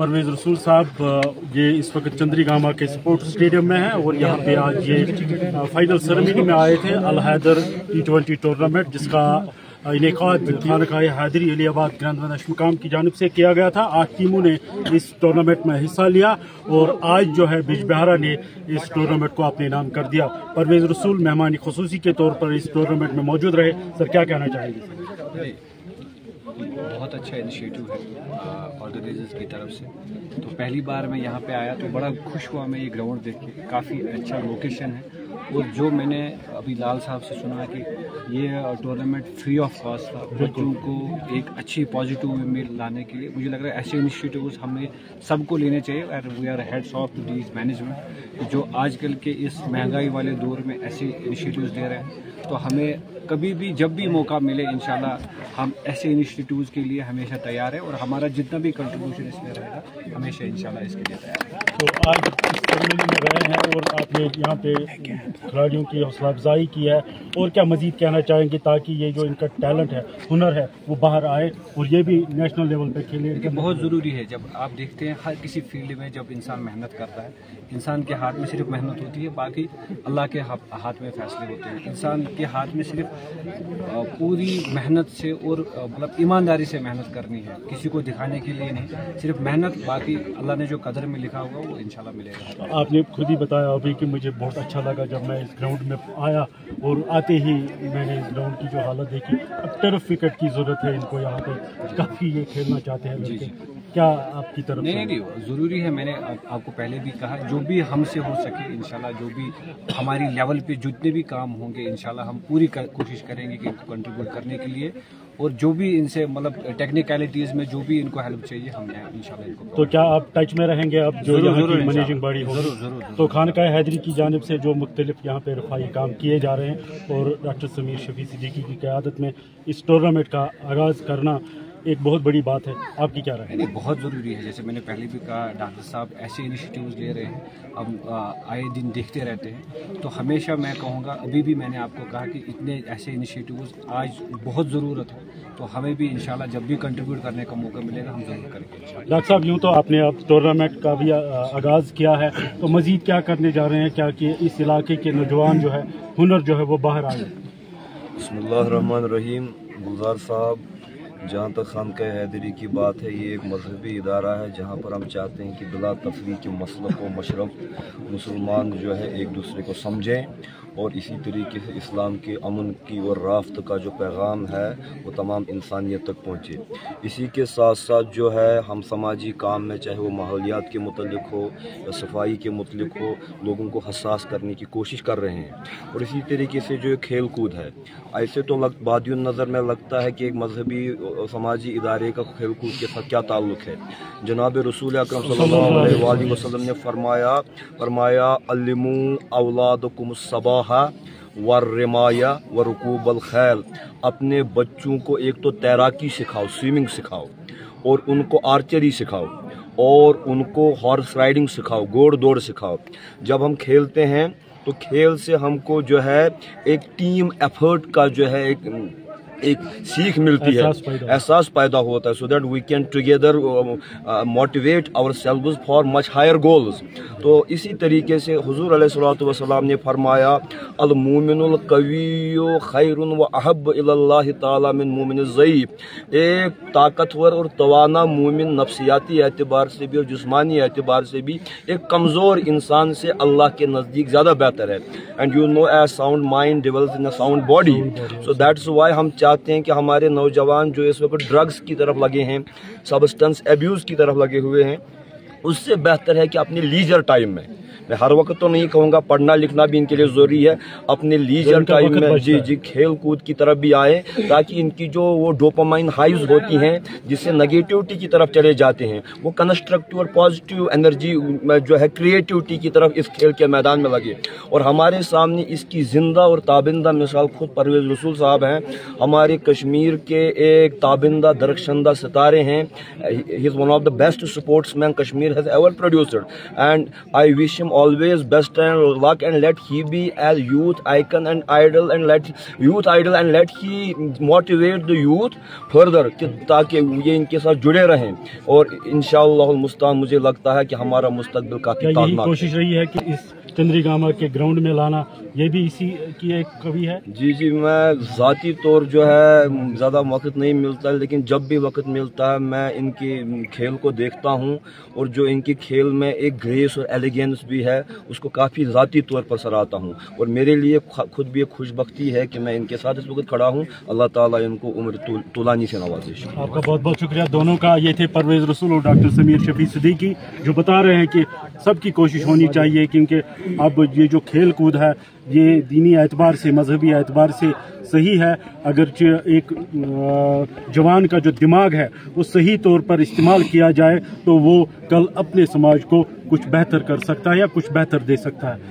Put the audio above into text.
परवेज़ रसूल साहब ये इस वक्त चंद्रीगामा के स्पोर्ट्स स्टेडियम में है और यहाँ पे आज ये फाइनल सेरेमनी में आए थे अल हैदर T20 टूर्नामेंट जिसका इनेकाद खानकाए हैदरी इलाहाबाद ग्रैंड मैदान मकाम की जानिब से किया गया था। 8 टीमों ने इस टूर्नामेंट में हिस्सा लिया और आज जो है बिजबिहारा ने इस टूर्नामेंट को अपने नाम कर दिया। परवेज़ रसूल मेहमान खुसूसी के तौर पर इस टूर्नामेंट में मौजूद रहे। सर क्या कहना चाहेंगे? बहुत अच्छा इनिशिएटिव है ऑर्गेनाइजर्स की तरफ से। तो पहली बार मैं यहाँ पे आया तो बड़ा खुश हुआ मैं ये ग्राउंड देख के। काफ़ी अच्छा लोकेशन है और जो मैंने अभी लाल साहब से सुना कि ये टूर्नामेंट फ्री ऑफ कॉस्ट था बच्चों को एक अच्छी पॉजिटिव वे में लाने के लिए, मुझे लग रहा है ऐसे इनिशिएटिव्स हमें सबको लेने चाहिए। और we are heads off to these management जो आजकल के इस महंगाई वाले दौर में ऐसे इनिशिएटिव्स दे रहे हैं। तो हमें कभी भी जब भी मौका मिले इंशाल्लाह हम ऐसे इनिशिएटिव्स के लिए हमेशा तैयार है और हमारा जितना भी कंट्रीब्यूशन इसमें रहेगा हमेशा इंशाल्लाह इसके लिए तैयार है। तो आज इस सेरेमनी में रहे हैं और आपने यहाँ पे खिलाड़ियों की हौसला अफजाई की है और क्या मजीद कहना चाहेंगे ताकि ये जो इनका टैलेंट है, हुनर है, वो बाहर आए और ये भी नेशनल लेवल पे खेले? बहुत ज़रूरी है। जब आप देखते हैं हर किसी फील्ड में जब इंसान मेहनत करता है, इंसान के हाथ में सिर्फ मेहनत होती है, बाकी अल्लाह के हाथ में फैसले होते हैं। इंसान के हाथ में सिर्फ पूरी मेहनत से और मतलब ईमानदारी से मेहनत करनी है, किसी को दिखाने के लिए नहीं, सिर्फ मेहनत। बाकी अल्लाह ने जो कदर में लिखा होगा वो इंशाल्लाह मिलेगा। आपने खुद ही बताया अभी कि मुझे बहुत अच्छा लगा जब मैं इस ग्राउंड में आया और आते ही मैंने इस ग्राउंड की जो हालत देखी। अब टर्फ विकेट की ज़रूरत है इनको, यहाँ पे काफ़ी ये खेलना चाहते हैं लड़के। क्या आपकी तरफ नहीं ज़रूरी है। मैंने आपको पहले भी कहा जो भी हमसे हो सके इंशाल्लाह, जो भी हमारी लेवल पे जितने भी काम होंगे इंशाल्लाह हम पूरी कोशिश करेंगे कि इनको कंट्रीब्यूट करने के लिए। और जो भी इनसे मतलब टेक्निकलिटीज़ में जो भी इनको हेल्प चाहिए हम इंशाल्लाह इनको। तो क्या आप टच में रहेंगे अब जो यहाँ की मैनेजिंग बॉडी हो? जरूर। तो खानकाए हैदरी की जानिब से जो मुख्तलिफ यहाँ पे रफाई काम किए जा रहे हैं और डॉक्टर समीर शफी सिद्दीकी की क़यादत में इस टूर्नामेंट का आगाज़ करना एक बहुत बड़ी बात है, आपकी क्या राय है? नहीं, बहुत ज़रूरी है। जैसे मैंने पहले भी कहा डॉक्टर साहब ऐसे इनिशिएटिव्स ले रहे हैं, हम आए दिन देखते रहते हैं। तो हमेशा मैं कहूँगा, अभी भी मैंने आपको कहा कि इतने ऐसे इनिशिएटिव्स आज बहुत ज़रूरत है। तो हमें भी इंशाल्लाह जब भी कंट्रीब्यूट करने का मौका मिलेगा हम ज़रूर करेंगे। डॉक्टर साहब यूँ तो आपने अब टूर्नामेंट का भी आगाज़ किया है, तो मज़ीद क्या करने जा रहे हैं? क्या कि इस इलाके के नौजवान जो है हुनर जो है वो बाहर आए? बिस्मिल्लाहिर्रहमानिर्रहीम। गुलजार साहब, जहाँ तक खानकाए हैदरी की बात है, ये एक मजहबी इदारा है जहाँ पर हम चाहते हैं कि बिला तफरीक मसलक व मशरब मुसलमान जो है एक दूसरे को समझें और इसी तरीके से इस्लाम के अमन की और राफ्त का जो पैगाम है वो तमाम इंसानियत तक पहुँचे। इसी के साथ साथ जो है हम समाजी काम में, चाहे वो माहौलियात के मुतल्लिक हो या सफाई के मुतल्लिक हो, लोगों को हसास करने की कोशिश कर रहे हैं। और इसी तरीके से जो खेल कूद है, ऐसे तो बादियुन नज़र में लगता है कि एक मजहबी समाजी इदारे का खेल कूद के साथ क्या ताल्लुक़ है। जनाब रसूल अकरम सल्लल्लाहु अलैहि वसल्लम ने फरमाया अल्लिमू औलादकुम सबाहा वर्रमाया व रुकूबल खैल। अपने बच्चों को एक तो तैराकी सिखाओ, स्विमिंग सिखाओ, और उनको आर्चरी सिखाओ, और उनको हॉर्स राइडिंग सिखाओ, घोड़ दौड़ सिखाओ। जब हम खेलते हैं तो खेल से हमको जो है एक टीम एफर्ट का जो है एक सीख मिलती है, एहसास पैदा होता है, so that we can together motivate ourselves for much higher goals. तो इसी तरीके से हुजूर अलैहिस्सलातु वस्सलाम ने फरमाया अल मोमिनुल कविय्यु खैरुन व अहब्ब इलल्लाहि ताला मिन मोमिनिज़ ज़ईफ़। एक ताकतवर और तवाना मोमिन नफ्सियाती एतबार से भी और जिस्मानी एतबार से भी एक कमज़ोर इंसान से अल्लाह के नज़दीक ज़्यादा बेहतर है। And you know A sound mind develops in a sound body. So that's why हम चाहते हैं कि हमारे नौजवान जो इस वक्त ड्रग्स की तरफ लगे हैं, सब्सटेंस एब्यूज़ की तरफ लगे हुए हैं, उससे बेहतर है कि अपने लीजर टाइम में, मैं हर वक्त तो नहीं कहूँगा, पढ़ना लिखना भी इनके लिए ज़रूरी है, अपने लीजर टाइम में जी खेल कूद की तरफ भी आए, ताकि इनकी जो वो डोपामाइन हाइज होती हैं जिससे नेगेटिविटी की तरफ चले जाते हैं, वो कंस्ट्रक्टिव और पॉजिटिव एनर्जी जो है क्रिएटिविटी की तरफ इस खेल के मैदान में लगे। और हमारे सामने इसकी जिंदा और ताबिंदा मिसाल खुद परवेज़ रसूल साहब हैं, हमारे कश्मीर के एक ताबिंदा दरख्शंदा सितारे हैं। He is one of the best sportsman Kashmir has ever produced, and I wish him always best and luck, and let he be as youth icon and idol, and let he motivate the youth further, تاکہ یہ ان کے ساتھ جڑے رہیں اور انشاءاللہ المستعان مجھے لگتا ہے کہ ہمارا مستقبل کافی یہی کوشش رہی ہے کہ اس چندری گاما کے گراؤنڈ میں لانا، یہ بھی اسی کی ایک کبھی ہے؟ جی میں ذاتی طور جو ہے زیادہ وقت نہیں ملتا، لیکن جب بھی وقت ملتا ہے میں ان کے کھیل کو دیکھتا ہوں، اور جو ان کے کھیل میں ایک گریس اور ایلیگینس بھی ہے اس کو کافی ذاتی طور پر سراہتا ہوں، اور میرے لیے خود بھی ایک خوش بختی ہے کہ میں ان کے ساتھ اس وقت کھڑا ہوں۔ اللہ تعالیٰ ان کو عمر طولانی سے نوازے۔ آپ کا بہت بہت شکریہ دونوں کا۔ یہ تھے پرویز رسول اور ڈاکٹر سمیر شفیع صدیقی، جو بتا رہے ہیں کہ سب کی کوشش ہونی چاہیے، کیونکہ اب یہ جو کھیل کود ہے یہ دینی اعتبار سے، مذہبی اعتبار سے صحیح ہے، اگرچہ ایک جوان کا جو دماغ ہے وہ صحیح طور پر استعمال کیا جائے تو وہ کل اپنے سماج کو کچھ بہتر کر سکتا ہے یا کچھ بہتر دے سکتا ہے۔